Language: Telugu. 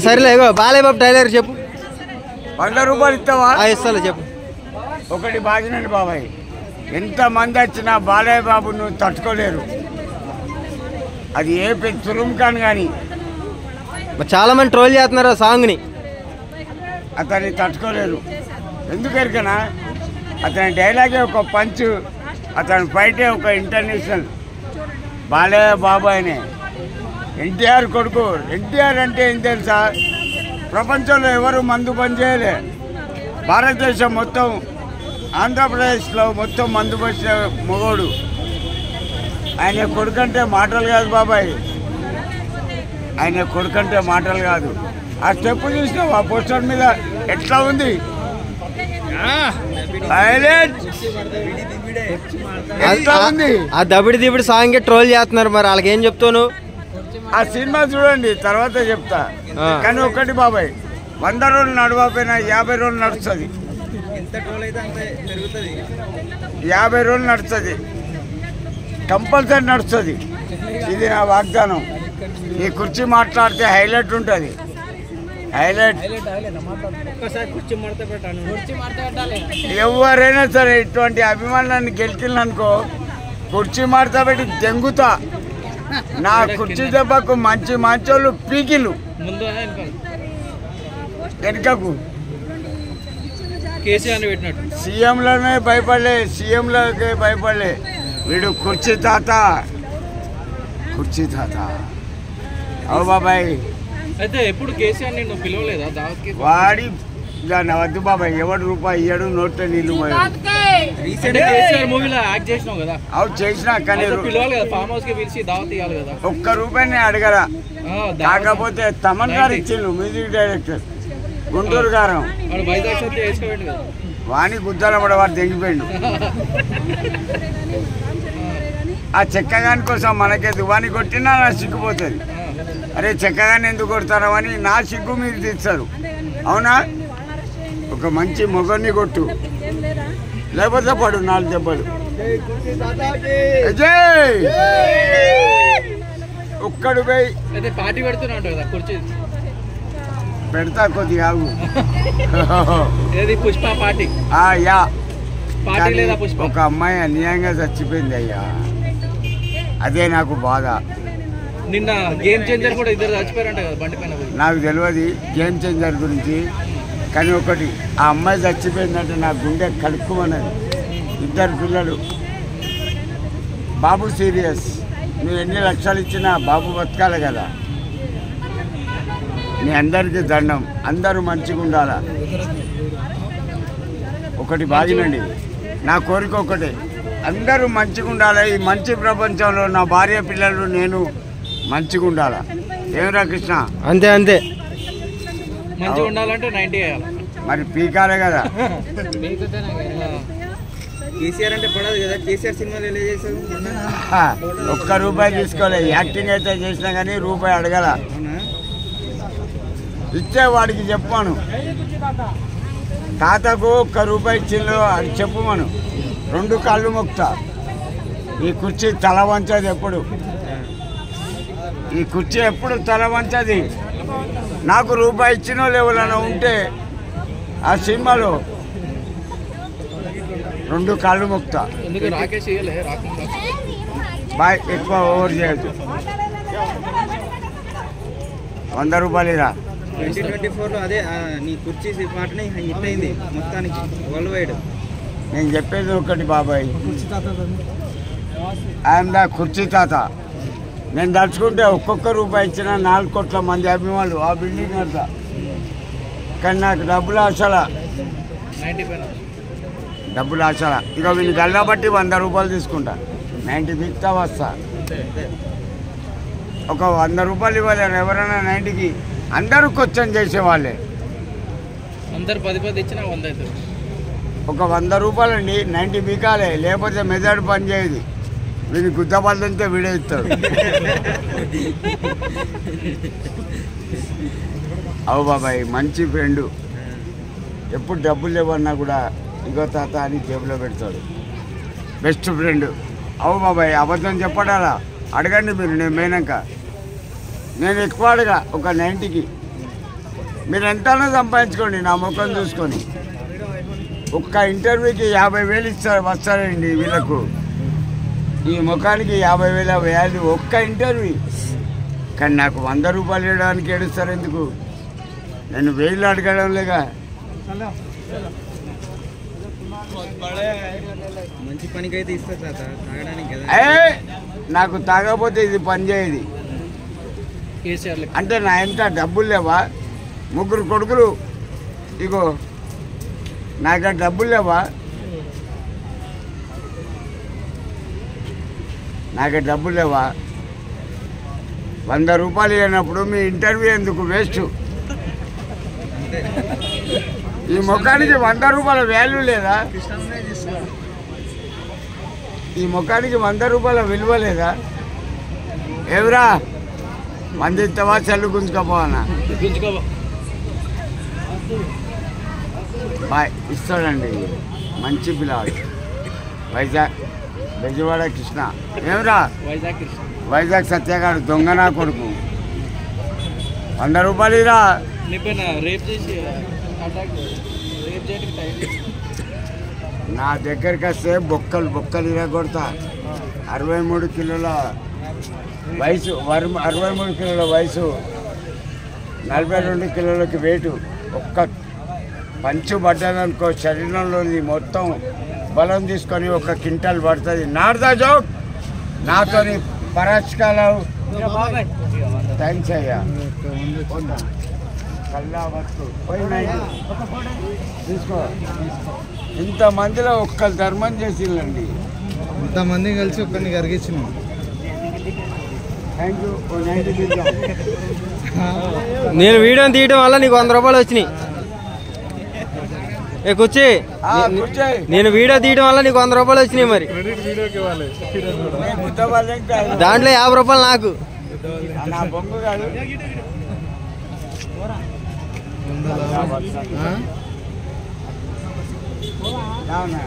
సరేలే బాలయ్య బాబు డైలాగ్ చెప్పు. 100 రూపాయలు ఇస్తావా? ఇస్తాలే చెప్పు. ఒకటి బాగినండి బాబాయ్, ఎంతమంది వచ్చినా బాలయ్య బాబును తట్టుకోలేరు. అది ఏ పెద్ద సులుం కాను కానీ చాలా మంది ట్రోల్ చేస్తున్నారు ఆ సాంగ్ని. అతన్ని తట్టుకోలేరు. ఎందుకరికనా అతని డైలాగే ఒక పంచ్, అతని ఫైటే ఒక ఇంటర్నేషనల్. బాలయ్య బాబు అనే ఎన్టీఆర్ కొడుకు. ఎన్టీఆర్ అంటే ఏం తెలుసా, ప్రపంచంలో ఎవరు మందు బంద్ చేయలే. భారతదేశం మొత్తం, ఆంధ్రప్రదేశ్లో మొత్తం మందు పట్టిన మొగోడు ఆయన. కొడుకంటే మాటలు కాదు బాబాయ్, ఆయన కొడుకంటే మాటలు కాదు. ఆ స్టెప్ చూసినావు ఆ పోస్టర్ మీద ఎట్లా ఉంది, ఎట్లా ఉంది. ఆ దబిడి దిబిడి సాంగ్ ట్రోల్ చేస్తున్నారు, మరి వాళ్ళకి ఏం చెప్తాను? ఆ సినిమా చూడండి, తర్వాత చెప్తా. కానీ ఒకటి బాబాయ్, 100 రోజులు నడవకపోయినా 50 రోజులు నడుస్తుంది. 50 రోజులు నడుస్తుంది, కంపల్సరీ నడుస్తుంది. ఇది నా వాగ్దానం. ఈ కుర్చీ మాట్లాడితే హైలైట్ ఉంటుంది. హైలైట్ ఎవరైనా సరే ఇటువంటి అభిమానాన్ని గెలిచిననుకో, కుర్చీ మడత పెట్టి దెంగుతా. నా కుర్చీ దెబ్బకు మంచి మంచోళ్ళు పీకిలు వెనుకకు. సీఎంలోనే భయపడలే, సీఎంలోకే భయపడలే. వీడు కుర్చీ తాత, కుర్చీ తాత. అవు బాబాయ్, అయితే ఎప్పుడు కేసీఆర్ నిన్ను పిలవలేదా దావత్కి? వాడి వద్దు బాబాయ్, ఎవడు రూపాయి ఇయ్యడు, నోట్లో నీళ్ళు. కేసీఆర్ మూవీలో యాక్ట్ చేసినావు కదా? అవు చేసినా, కానీ పిలవాలి కదా, ఫామ్ హౌస్ కి పిలిచి దావత్ ఇవ్వాలి కదా. ఒక్క రూపాయిని అడగరా. కాకపోతే తమన్ గారు ఇచ్చిండు, మ్యూజిక్ డైరెక్టర్, గుంటూరు గారం. వాణి గుద్దాల పడ వాడు తెగిపోయిండు. ఆ చెక్కగాని కోసం మనకే దువాని కొట్టినా నా సిగ్గుపోతుంది. అరే చెక్కగాని ఎందుకు కొడతారో అని నా సిగ్గు మీరు తీస్తారు. అవునా? ఒక మంచి మొగన్ని కొట్టు, లేకపోతే పడు 4 దెబ్బలు. ఒక్కడు పోయి పార్టీ పెడుతున్నా కుర్చీ పెడతా, కొద్దిగా పుష్ప పార్టీ. యా, పార్టీ లేదా పుష్ప? ఒక అమ్మాయి అన్యాయంగా చచ్చిపోయింది అయ్యా, అదే నాకు బాధ. నిన్న గేమ్ చేంజర్ కూడా 2 చచ్చిపోయారంట కదా బండి పైన. నాకు తెలియదు గేమ్ చేంజర్ గురించి, కానీ ఒకటి, ఆ అమ్మాయి చచ్చిపోయిందంటే నా గుండె కలుక్కుమన్నది. 2 పిల్లలు. బాబు సీరియస్. నువ్వు ఎన్ని లక్షలు ఇచ్చినా బాబు బతకాలి కదా. మీ అందరికీ దండం, అందరూ మంచిగా ఉండాలా. ఒకటి బాగినండి, నా కోరిక ఒకటే, అందరూ మంచిగా ఉండాలి. ఈ మంచి ప్రపంచంలో నా భార్య పిల్లలు నేను మంచిగా ఉండాలా. ఏమిరా కృష్ణ? అంతే అంతే, మంచిగా ఉండాలంటే 90 మరి పీకాలే కదా. కేసీఆర్ అంటే పడదు కదా. కేసీఆర్ సినిమాలు ఎలా చేశారు? ఒక్క రూపాయి తీసుకోలే. యాక్టింగ్ అయితే చేసినా కానీ రూపాయి అడగల. ఇచ్చే వాడికి చెప్పాను, తాతకు 1 రూపాయి ఇచ్చిందో అది చెప్పుమను. 2 కాళ్ళు మొక్తా. ఈ కుర్చీ తల వంచది ఎప్పుడు, ఈ కుర్చీ ఎప్పుడు తల వంచది. నాకు రూపాయి ఇచ్చిన వాళ్ళు ఎవరైనా ఉంటే ఆ సినిమాలో 2 కాళ్ళు మొక్తా. బాయ్, ఎక్కువ ఓవర్ చేయొద్దు. 100 రూపాయలు ఇరా. 2024లో అదే నీ కుర్చీ పాటని హిట్ అయింది మొత్తానికి వరల్డ్ వైడ్. నేను చెప్పేది ఒకటి బాబాయ్, ఐఎమ్ ద కుర్చీ తాత. నేను తలుచుకుంటే ఒక్కొక్క రూపాయి ఇచ్చిన 4 కోట్ల మంది అభిమానులు ఆ బిల్డింగ్ అంతా. కానీ నాకు డబ్బులు ఆశలా, డబ్బులు ఆశలా. ఇక వీళ్ళు గల్లబట్టి 100 రూపాయలు తీసుకుంటా, 90 బిక్తా వస్తా. ఒక 100 రూపాయలు ఇవ్వలేరు ఎవరైనా 90కి. అందరూ క్వశ్చన్ చేసేవాళ్ళే. అందరు 10 ఇచ్చినా 100 అవుతుంది. ఒక 100 రూపాయలు అండి, 90 బీకాలే, లేకపోతే మెదడు పని చేయదు. వీడిని గుద్దపల్లితే వీడే ఇస్తాడు. అవు బాబాయ్, మంచి ఫ్రెండు. ఎప్పుడు డబ్బులు లేవన్నా కూడా ఇగో తాత అని జేబులో పెడతాడు. Best friend. అవు బాబాయ్, అబద్ధం చెప్పడాలా? అడగండి మీరు, నేను పోయినాక. నేను ఎక్కువ అడగా, ఒక 90కి మీరు ఎంతైనా సంపాదించుకోండి నా ముఖం చూసుకొని. ఒక్క ఇంటర్వ్యూకి 50,000 ఇస్తారు వస్తారండి వీళ్ళకు. ఈ ముఖానికి 50,000 వేయాలి ఒక్క ఇంటర్వ్యూ. కానీ నాకు 100 రూపాయలు ఇవ్వడానికి ఏడుస్తారు ఎందుకు? నేను 1000 అడగడం లేగా. మంచి పనికి అయితే ఇస్తారు తాత, తాగడానికి కదా. నాకు తాగకపోతే ఇది పని చేయదు. అంటే నా ఎంత డబ్బులు లేవా? 3 కొడుకులు, ఇగో నాకు డబ్బులు లేవా? నాకు డబ్బులు లేవా? 100 రూపాయలు ఇవ్వనప్పుడు మీ ఇంటర్వ్యూ ఎందుకు వేస్ట్? ఈ ముఖానికి 100 రూపాయల వాల్యూ లేదా? ఈ ముఖానికి 100 రూపాయల విలువ లేదా? ఎవరా మంది ఇస్తావా చల్లు గుంజుకపోవనా? బాయ్ ఇస్తాడండి మంచి పిల్లవాడు. వైజాగ్ బెజవాడ కృష్ణ. ఏమరా వైజాగ్ సత్యగాడు దొంగ నా కొడుకు. 100 రూపాయలు ఇరా. నా దగ్గరికి వస్తే బొక్కలు ఇరా కొడతా. 63 కిలోల వయసు, 63 కిలోల వయసు, 42 కిలోలకి వెయిట్. ఒక్క పంచు పడ్డదనుకో శరీరంలోని మొత్తం బలం తీసుకొని 1 క్వింటాల్ పడుతుంది. నాడదా జోక్ నాతో పరాచకాలు. థ్యాంక్స్ అయ్యా. కల్లా వస్తు తీసుకో. ఇంతమందిలో ఒక్కరు ధర్మం చేసిందండి. ఇంతమంది కలిసి ఒక్కరిని కరిగించినాం. Thank you. నేను వీడియోని తీయడం వల్ల నీకు 100 రూపాయలు వచ్చినాయి. కూర్చి, నేను వీడియో తీయడం వల్ల నీకు 100 రూపాయలు వచ్చినాయి. మరి దాంట్లో 50 రూపాయలు నాకు. నా బొంగు కాదు. అవునా